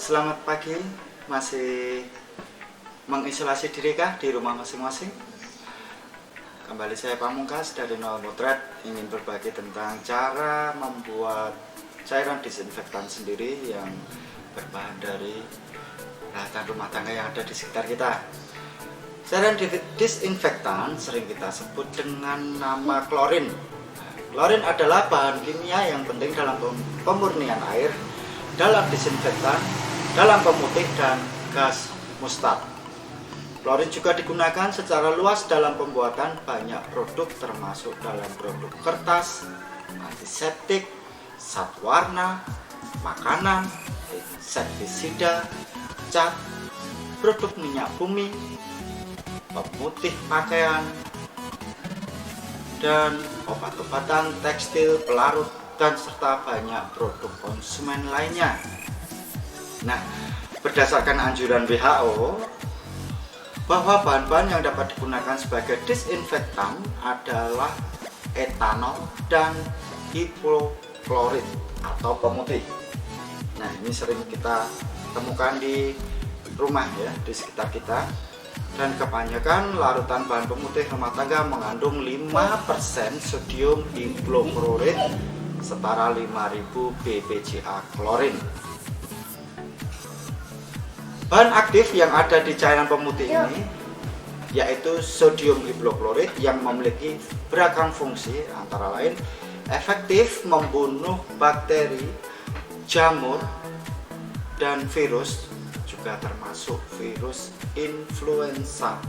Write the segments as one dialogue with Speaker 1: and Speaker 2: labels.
Speaker 1: Selamat pagi, masih mengisolasi diri kah di rumah masing-masing? Kembali saya Pamungkas dari Nol Motret ingin berbagi tentang cara membuat cairan disinfektan sendiri yang berbahan dari bahan rumah tangga yang ada di sekitar kita. Cairan disinfektan sering kita sebut dengan nama klorin. Klorin adalah bahan kimia yang penting dalam pemurnian air, dalam disinfektan, dalam pemutih, dan gas mustat. Klorin juga digunakan secara luas dalam pembuatan banyak produk termasuk dalam produk kertas, antiseptik, zat warna, makanan, insektisida, cat, produk minyak bumi, pemutih pakaian, dan obat-obatan, tekstil, pelarut, dan serta banyak produk konsumen lainnya. Nah, berdasarkan anjuran WHO bahwa bahan-bahan yang dapat digunakan sebagai disinfektan adalah etanol dan hipoklorit atau pemutih. Nah, ini sering kita temukan di rumah ya, di sekitar kita. Dan kebanyakan larutan bahan pemutih rumah tangga mengandung 5% sodium hipoklorit setara 5000 ppca klorin. Bahan aktif yang ada di cairan pemutih ini yaitu sodium hipoklorit yang memiliki beragam fungsi, antara lain efektif membunuh bakteri, jamur, dan virus, juga termasuk virus influenza.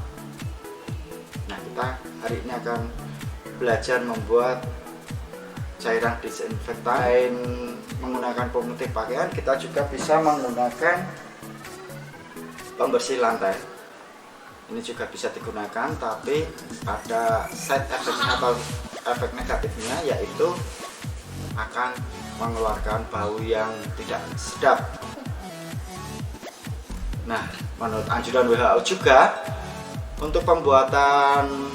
Speaker 1: Nah, kita hari ini akan belajar membuat cairan disinfektan. Selain menggunakan pemutih pakaian, kita juga bisa menggunakan pembersih lantai. Ini juga bisa digunakan, tapi ada side effect atau efek negatifnya, yaitu akan mengeluarkan bau yang tidak sedap. Nah, menurut anjuran WHO juga untuk pembuatan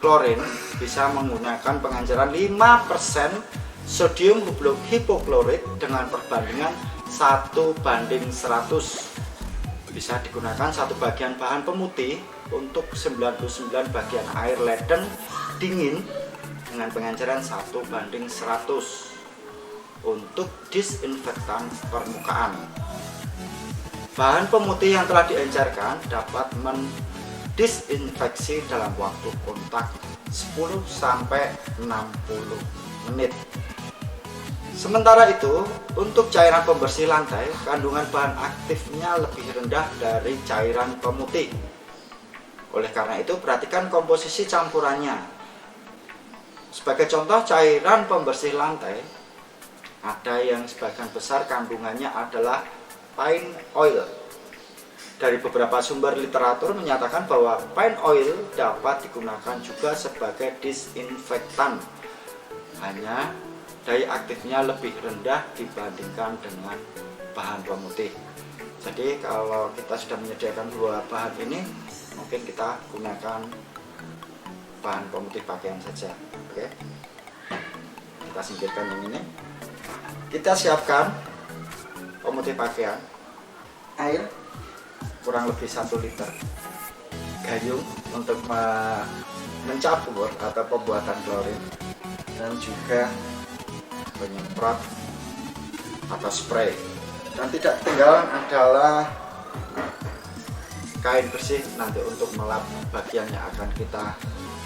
Speaker 1: klorin bisa menggunakan pengenceran 5% sodium hipoklorit dengan perbandingan 1:100. Bisa digunakan satu bagian bahan pemutih untuk 99 bagian air ledeng dingin dengan pengenceran 1:100 untuk disinfektan permukaan. Bahan pemutih yang telah diencerkan dapat mendisinfeksi dalam waktu kontak 10-60 menit. Sementara itu, untuk cairan pembersih lantai, kandungan bahan aktifnya lebih rendah dari cairan pemutih. Oleh karena itu, perhatikan komposisi campurannya. Sebagai contoh, cairan pembersih lantai, ada yang sebagian besar kandungannya adalah pine oil. Dari beberapa sumber literatur menyatakan bahwa pine oil dapat digunakan juga sebagai disinfektan. Hanya daya aktifnya lebih rendah dibandingkan dengan bahan pemutih. Jadi kalau kita sudah menyediakan dua bahan ini, mungkin kita gunakan bahan pemutih pakaian saja. Oke, kita singkirkan yang ini. Kita siapkan pemutih pakaian, air kurang lebih 1 liter, gayung untuk mencampur atau pembuatan klorin, dan juga penyemprot atau spray. Dan tidak ketinggalan adalah kain bersih nanti untuk melap bagian yang akan kita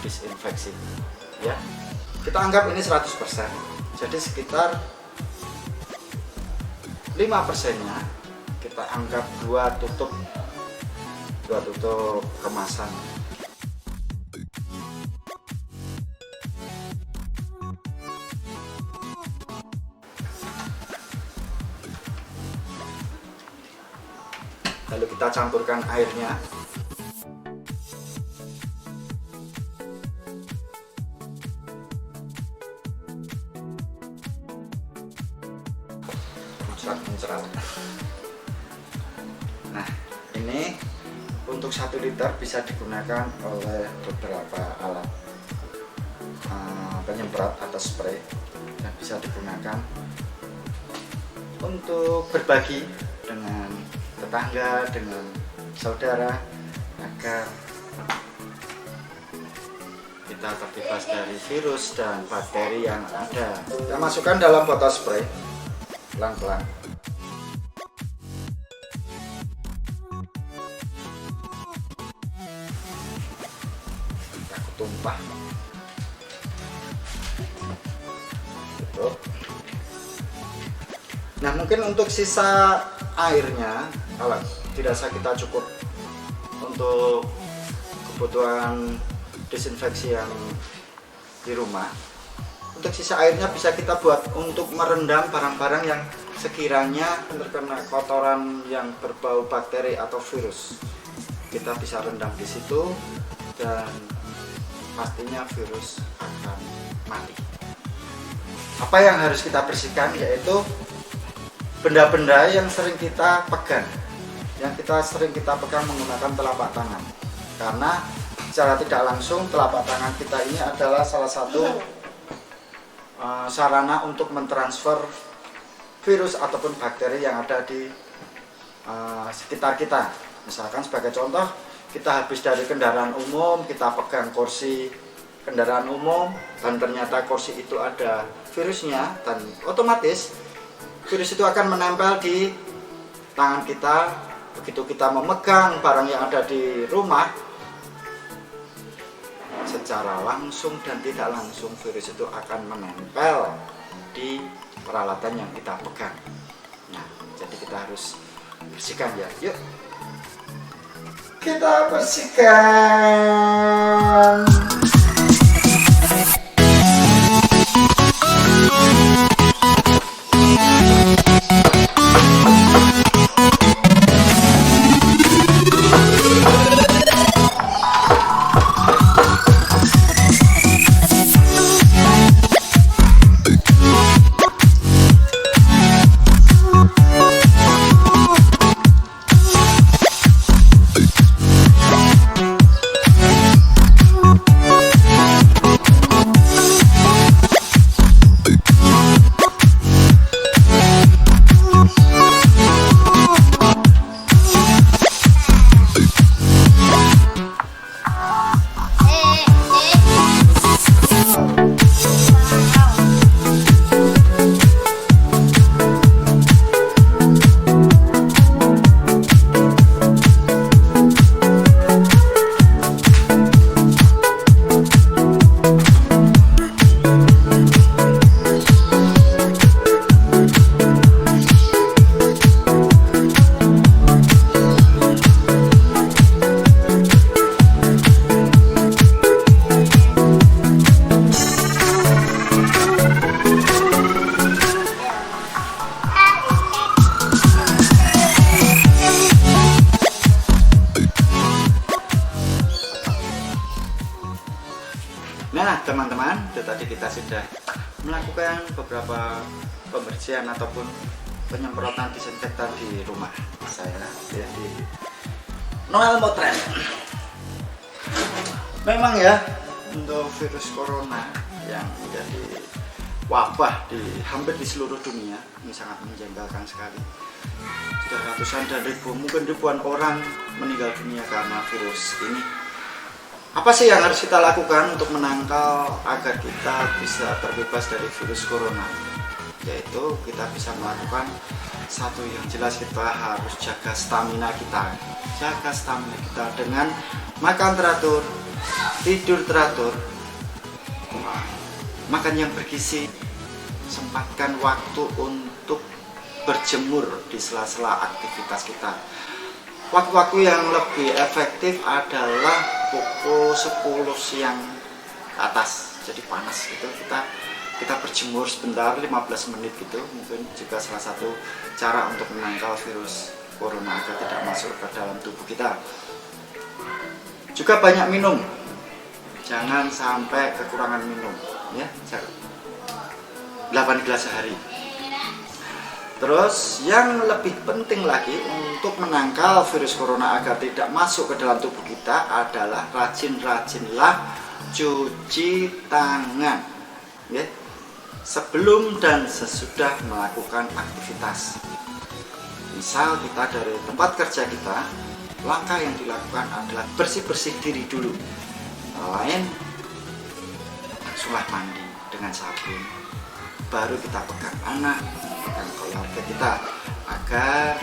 Speaker 1: disinfeksi ya. Kita anggap ini 100%, jadi sekitar 5%-nya kita anggap 2 tutup kemasan. Lalu kita campurkan airnya. Mencerat. Nah, ini untuk 1 liter bisa digunakan oleh beberapa alat penyemprot atau spray, dan bisa digunakan untuk berbagi dengan tetangga, dengan saudara, agar kita terbebas dari virus dan bakteri yang ada. Kita masukkan dalam botol spray pelan-pelan. Takut tumpah. Gitu. Nah, mungkin untuk sisa airnya, kalau dirasa kita cukup untuk kebutuhan desinfeksi yang di rumah, untuk sisa airnya bisa kita buat untuk merendam barang-barang yang sekiranya terkena kotoran yang berbau bakteri atau virus. Kita bisa rendam di situ dan pastinya virus akan mati. Apa yang harus kita bersihkan yaitu benda-benda yang sering kita pegang, menggunakan telapak tangan, karena secara tidak langsung telapak tangan kita ini adalah salah satu sarana untuk mentransfer virus ataupun bakteri yang ada di sekitar kita. Misalkan sebagai contoh, kita habis dari kendaraan umum, kita pegang kursi kendaraan umum dan ternyata kursi itu ada virusnya, dan otomatis virus itu akan menempel di tangan kita. Begitu kita memegang barang yang ada di rumah, secara langsung dan tidak langsung virus itu akan menempel di peralatan yang kita pegang. Nah, jadi kita harus bersihkan ya. Yuk, kita bersihkan. Nah teman-teman, itu tadi kita sudah melakukan beberapa pembersihan ataupun penyemprotan disinfektan di rumah saya ya, di Noel Motret. Memang ya, untuk virus corona yang menjadi wabah hampir di seluruh dunia ini sangat menjengkelkan sekali. Sudah ratusan dan mungkin ribuan orang meninggal dunia karena virus ini. Apa sih yang harus kita lakukan untuk menangkal agar kita bisa terbebas dari virus corona? Yaitu kita bisa melakukan satu yang jelas, kita harus jaga stamina kita. Jaga stamina kita dengan makan teratur, tidur teratur, makan yang bergizi, sempatkan waktu untuk berjemur di sela-sela aktivitas kita. Waktu-waktu yang lebih efektif adalah pukul 10 siang ke atas, jadi panas gitu, kita berjemur sebentar 15 menit gitu, mungkin juga salah satu cara untuk menangkal virus corona agar tidak masuk ke dalam tubuh kita. Juga banyak minum, jangan sampai kekurangan minum ya, 8 gelas sehari. Terus yang lebih penting lagi untuk menangkal virus corona agar tidak masuk ke dalam tubuh kita adalah rajin-rajinlah cuci tangan ya, sebelum dan sesudah melakukan aktivitas. Misal kita dari tempat kerja kita, langkah yang dilakukan adalah bersih-bersih diri dulu. Lain langsunglah mandi dengan sabun, baru kita pegang anak, pegang keluarga kita, agar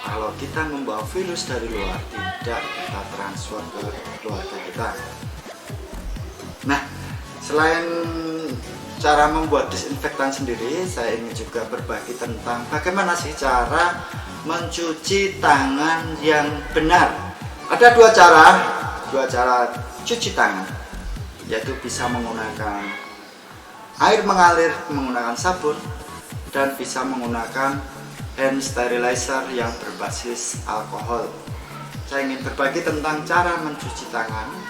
Speaker 1: kalau kita membawa virus dari luar tidak kita transfer ke keluarga kita. Nah, selain cara membuat disinfektan sendiri, saya ingin juga berbagi tentang bagaimana sih cara mencuci tangan yang benar. Ada dua cara cuci tangan, yaitu bisa menggunakan air mengalir menggunakan sabun, dan bisa menggunakan hand sterilizer yang berbasis alkohol. Saya ingin berbagi tentang cara mencuci tangan.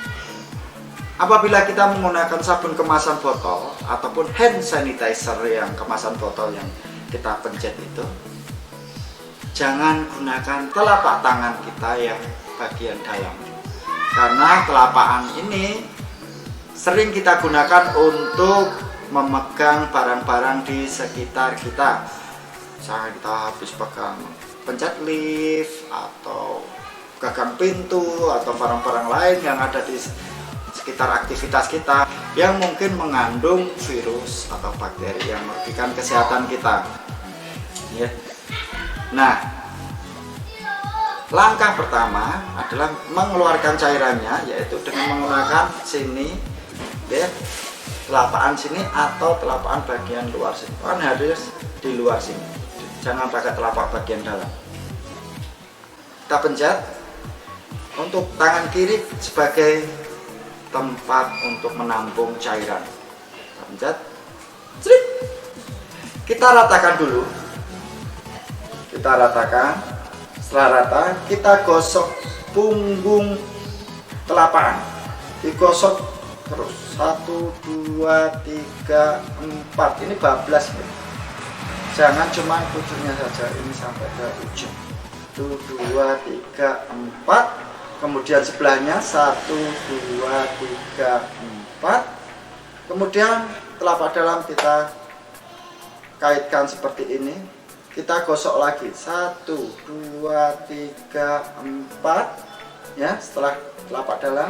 Speaker 1: Apabila kita menggunakan sabun kemasan botol ataupun hand sanitizer yang kemasan botol yang kita pencet itu, jangan gunakan telapak tangan kita yang bagian dalam, karena telapak ini sering kita gunakan untuk memegang barang-barang di sekitar kita. Misalnya kita habis pegang pencet lift atau gagang pintu atau barang-barang lain yang ada di sekitar aktivitas kita yang mungkin mengandung virus atau bakteri yang merugikan kesehatan kita. Ya. Nah, langkah pertama adalah mengeluarkan cairannya, yaitu dengan menggunakan sini, ya, telapakan sini atau telapakan bagian luar sini. Kan harus di luar sini, jangan pakai telapak bagian dalam. Kita pencet untuk tangan kiri sebagai tempat untuk menampung cairan. Kita pencet, kita ratakan dulu. Kita ratakan. Setelah rata, kita gosok punggung telapak, digosok terus 1, 2, 3, 4. Ini bablas, jangan cuma ujungnya saja, ini sampai ke ujung. 1, 2, 3, 4. Kemudian sebelahnya 1, 2, 3, 4. Kemudian telapak dalam kita kaitkan seperti ini. Kita gosok lagi 1, 2, 3, 4. Ya, setelah telapak dalam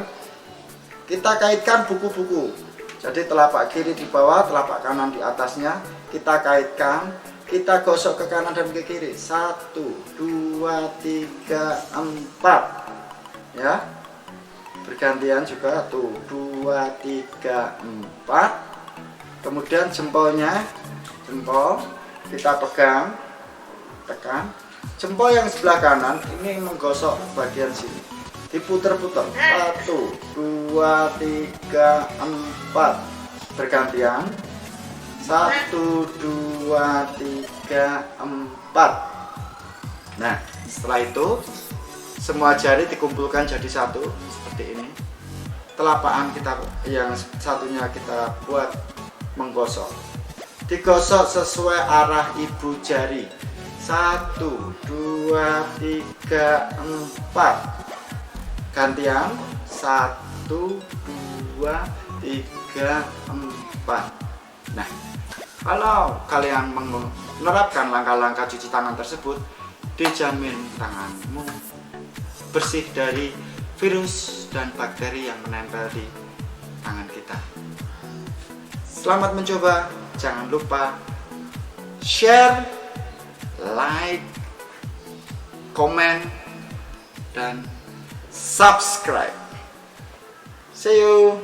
Speaker 1: kita kaitkan buku-buku. Jadi telapak kiri di bawah, telapak kanan di atasnya. Kita kaitkan, kita gosok ke kanan dan ke kiri. 1, 2, 3, 4. Ya, bergantian juga tuh 2, 3, 4. Kemudian jempolnya, jempol kita pegang, tekan. Jempol yang sebelah kanan ini menggosok bagian sini, diputer-puter 1, 2, 3, 4. Bergantian 1, 2, 3, 4. Nah, setelah itu semua jari dikumpulkan jadi satu seperti ini. Telapakan kita yang satunya kita buat menggosok, digosok sesuai arah ibu jari. 1, 2, 3, 4. Gantian 1, 2, 3, 4. Nah, kalau kalian menerapkan langkah-langkah cuci tangan tersebut, dijamin tanganmu bersih dari virus dan bakteri yang menempel di tangan kita. Selamat mencoba. Jangan lupa share, like, komen, dan subscribe. See you.